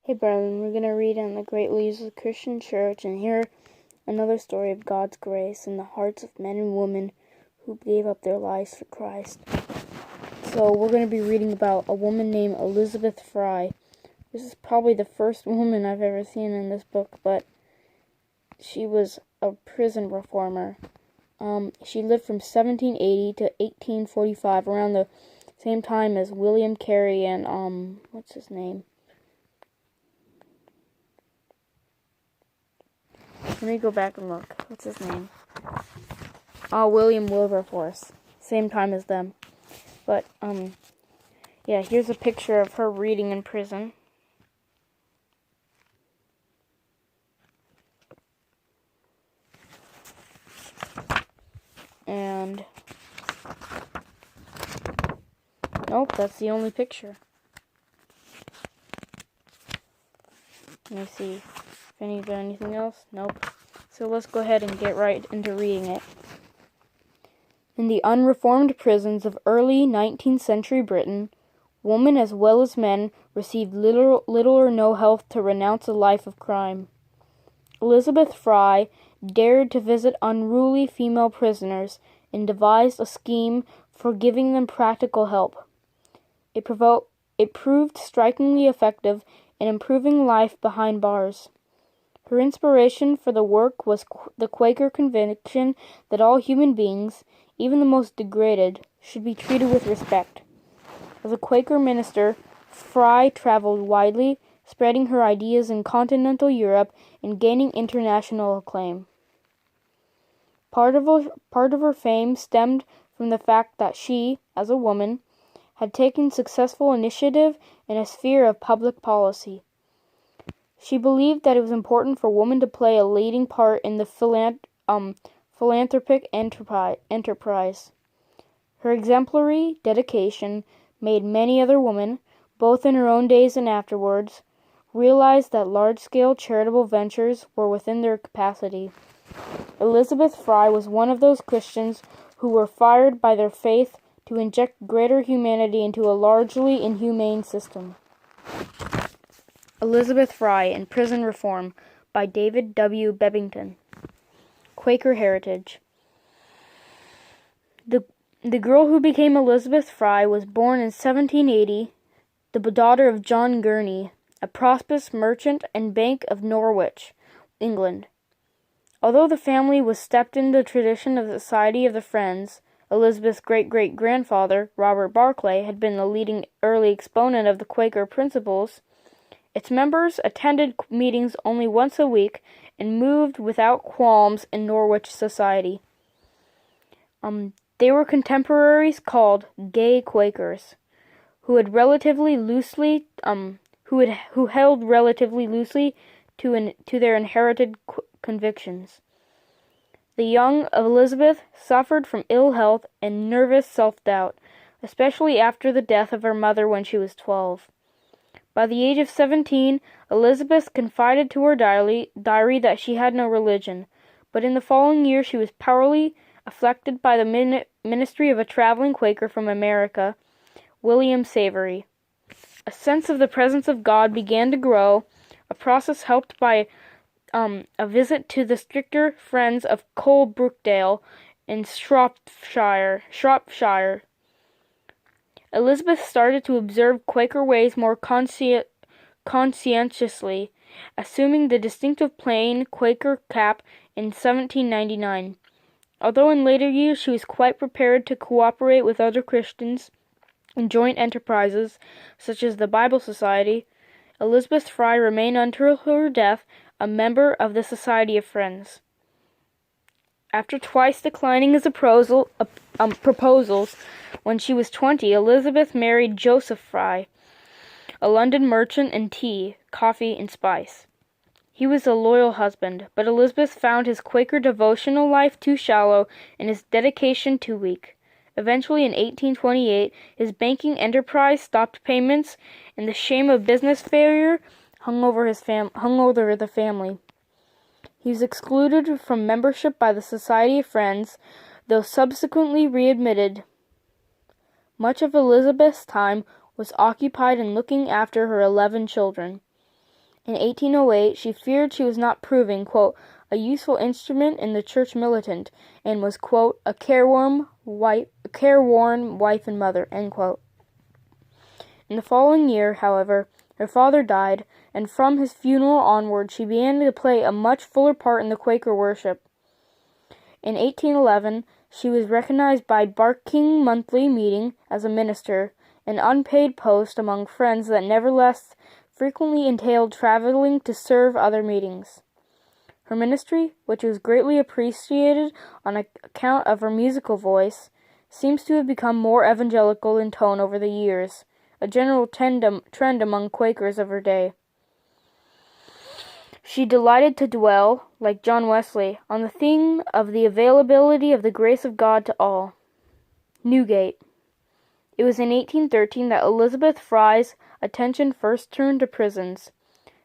Hey brethren, we're going to read in the Great Leaves of the Christian Church and hear another story of God's grace in the hearts of men and women who gave up their lives for Christ. So we're going to be reading about a woman named Elizabeth Fry. This is probably the first woman I've ever seen in this book, but she was a prison reformer. She lived from 1780 to 1845, around the same time as William Carey and, what's his name? Let me go back and look. What's his name? William Wilberforce. Same time as them. But, yeah, here's a picture of her reading in prison. And, nope, that's the only picture. Let me see if anything else. Nope. So let's go ahead and get right into reading it. In the unreformed prisons of early 19th century Britain, women as well as men received little or no help to renounce a life of crime. Elizabeth Fry dared to visit unruly female prisoners and devised a scheme for giving them practical help. It proved strikingly effective in improving life behind bars. Her inspiration for the work was the Quaker conviction that all human beings, even the most degraded, should be treated with respect. As a Quaker minister, Fry traveled widely, spreading her ideas in continental Europe and gaining international acclaim. Part of her fame stemmed from the fact that she, as a woman, had taken successful initiative in a sphere of public policy. She believed that it was important for women to play a leading part in the philanthropic enterprise. Her exemplary dedication made many other women, both in her own days and afterwards, realize that large-scale charitable ventures were within their capacity. Elizabeth Fry was one of those Christians who were fired by their faith to inject greater humanity into a largely inhumane system. Elizabeth Fry in Prison Reform by David W. Bebbington. Quaker Heritage. The girl who became Elizabeth Fry was born in 1780, the daughter of John Gurney, a prosperous merchant and bank of Norwich, England. Although the family was steeped in the tradition of the Society of the Friends, Elizabeth's great-great-grandfather, Robert Barclay, had been the leading early exponent of the Quaker principles. Its members attended meetings only once a week and moved without qualms in Norwich society. They were contemporaries called gay Quakers, who held relatively loosely to their inherited convictions. The young Elizabeth suffered from ill health and nervous self-doubt, especially after the death of her mother when she was 12. By the age of 17, Elizabeth confided to her diary that she had no religion, but in the following year she was powerfully afflicted by the ministry of a traveling Quaker from America, William Savery. A sense of the presence of God began to grow, a process helped by a visit to the stricter Friends of Coalbrookdale in Shropshire. Elizabeth started to observe Quaker ways more conscientiously, assuming the distinctive plain Quaker cap in 1799. Although in later years she was quite prepared to cooperate with other Christians in joint enterprises, such as the Bible Society, Elizabeth Fry remained until her death a member of the Society of Friends. After twice declining his proposals, when she was 20, Elizabeth married Joseph Fry, a London merchant in tea, coffee, and spice. He was a loyal husband, but Elizabeth found his Quaker devotional life too shallow and his dedication too weak. Eventually, in 1828, his banking enterprise stopped payments, and the shame of business failure hung over the family. He was excluded from membership by the Society of Friends, though subsequently readmitted. Much of Elizabeth's time was occupied in looking after her 11 children. In 1808, she feared she was not proving, quote, a useful instrument in the church militant, and was, quote, a careworn wife and mother, end quote. In the following year, however, her father died, and from his funeral onward she began to play a much fuller part in the Quaker worship. In 1811, she was recognized by Barking Monthly Meeting as a minister, an unpaid post among friends that nevertheless frequently entailed traveling to serve other meetings. Her ministry, which was greatly appreciated on account of her musical voice, seems to have become more evangelical in tone over the years, a general trend among Quakers of her day. She delighted to dwell, like John Wesley, on the theme of the availability of the grace of God to all. Newgate. It was in 1813 that Elizabeth Fry's attention first turned to prisons.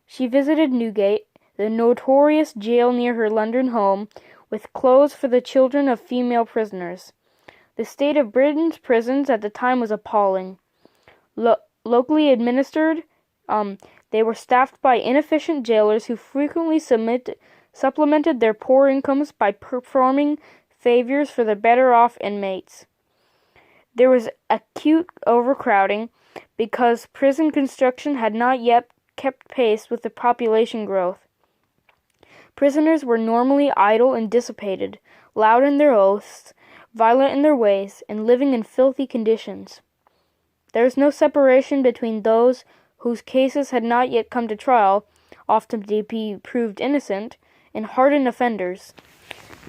She visited Newgate, the notorious jail near her London home, with clothes for the children of female prisoners. The state of Britain's prisons at the time was appalling. Locally administered, they were staffed by inefficient jailers who frequently supplemented their poor incomes by performing favors for the better-off inmates. There was acute overcrowding because prison construction had not yet kept pace with the population growth. Prisoners were normally idle and dissipated, loud in their oaths, violent in their ways, and living in filthy conditions. There was no separation between those whose cases had not yet come to trial, often to be proved innocent, and hardened offenders.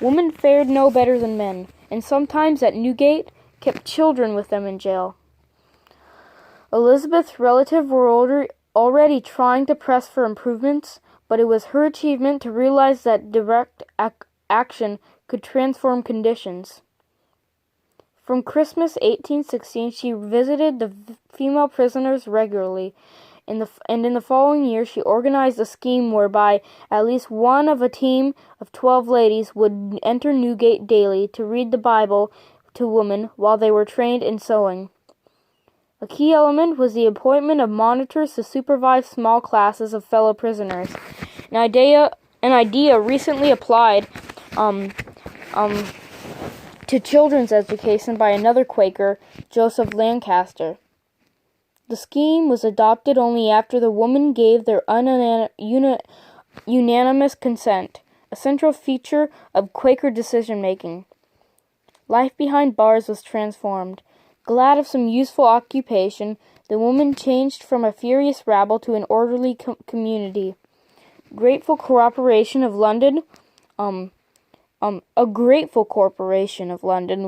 Women fared no better than men, and sometimes at Newgate kept children with them in jail. Elizabeth's relatives were already trying to press for improvements, but it was her achievement to realize that direct action could transform conditions. From Christmas 1816, she visited the female prisoners regularly, and in the following year she organized a scheme whereby at least one of a team of 12 ladies would enter Newgate daily to read the Bible to women while they were trained in sewing. A key element was the appointment of monitors to supervise small classes of fellow prisoners, an idea recently applied to children's education by another Quaker, Joseph Lancaster. The scheme was adopted only after the women gave their unanimous consent, a central feature of Quaker decision-making. Life behind bars was transformed. Glad of some useful occupation, the women changed from a furious rabble to an orderly community. A grateful corporation of London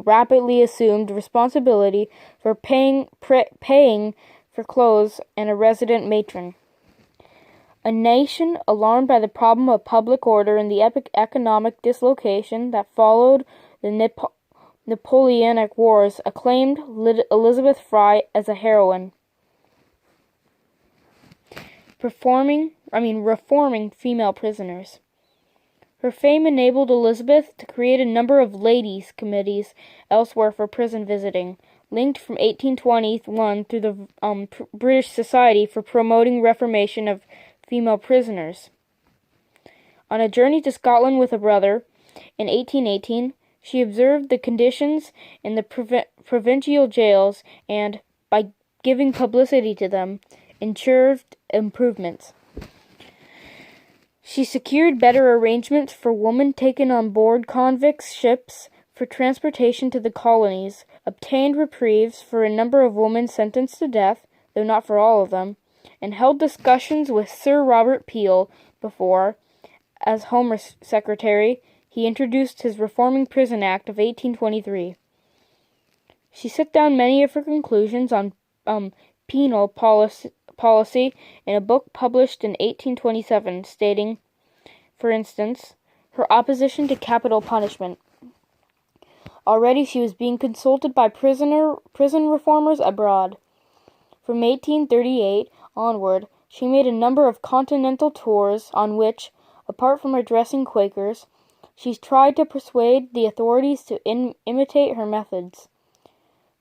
rapidly assumed responsibility for paying for clothes and a resident matron. A nation alarmed by the problem of public order and the economic dislocation that followed the Napoleonic Wars acclaimed Elizabeth Fry as a heroine. Reforming female prisoners. Her fame enabled Elizabeth to create a number of ladies' committees elsewhere for prison visiting, linked from 1821 through the British Society for Promoting Reformation of Female Prisoners. On a journey to Scotland with a brother, in 1818, she observed the conditions in the provincial jails and, by giving publicity to them, ensured improvements. She secured better arrangements for women taken on board convicts' ships for transportation to the colonies, obtained reprieves for a number of women sentenced to death, though not for all of them, and held discussions with Sir Robert Peel before, as Home Secretary, he introduced his Reforming Prison Act of 1823. She set down many of her conclusions on penal policy in a book published in 1827, stating, for instance, her opposition to capital punishment. Already she was being consulted by prison reformers abroad. From 1838 onward, she made a number of continental tours on which, apart from addressing Quakers, she tried to persuade the authorities to imitate her methods.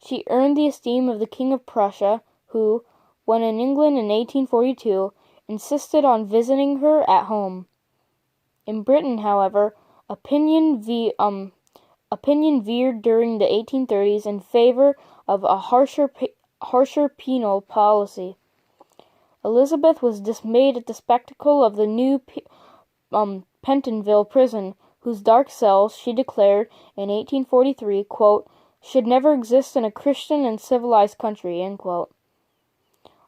She earned the esteem of the King of Prussia, who, when in England in 1842, insisted on visiting her at home. In Britain, however, opinion veered during the 1830s in favor of a harsher penal policy. Elizabeth was dismayed at the spectacle of the new Pentonville prison, whose dark cells, she declared in 1843, quote, should never exist in a Christian and civilized country, end quote.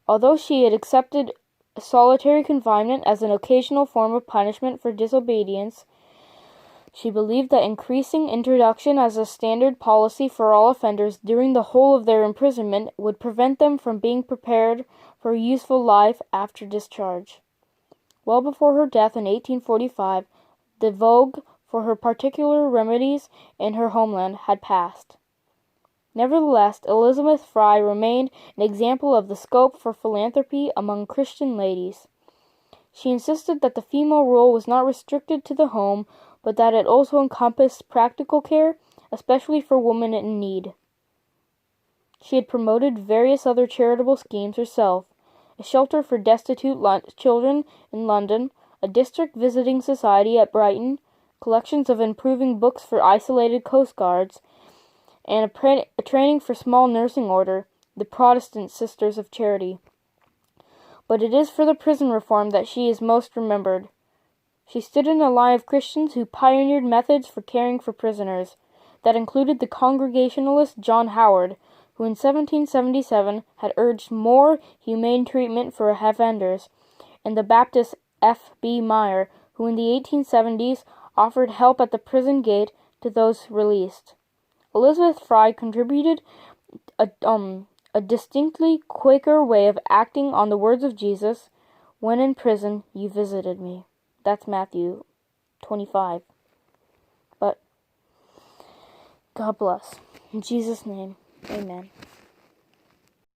Although she had accepted solitary confinement as an occasional form of punishment for disobedience, she believed that increasing introduction as a standard policy for all offenders during the whole of their imprisonment would prevent them from being prepared for a useful life after discharge. Well before her death in 1845, the vogue for her particular remedies in her homeland had passed. Nevertheless, Elizabeth Fry remained an example of the scope for philanthropy among Christian ladies. She insisted that the female role was not restricted to the home, but that it also encompassed practical care, especially for women in need. She had promoted various other charitable schemes herself: a shelter for destitute children in London, a district visiting society at Brighton, collections of improving books for isolated coast guards, and a training for small nursing order, the Protestant Sisters of Charity. But it is for the prison reform that she is most remembered. She stood in a line of Christians who pioneered methods for caring for prisoners. That included the Congregationalist John Howard, who in 1777 had urged more humane treatment for offenders, and the Baptist F. B. Meyer, who in the 1870s offered help at the prison gate to those released. Elizabeth Fry contributed a distinctly Quaker way of acting on the words of Jesus, "When in prison, you visited me." That's Matthew 25. But God bless. In Jesus' name, amen.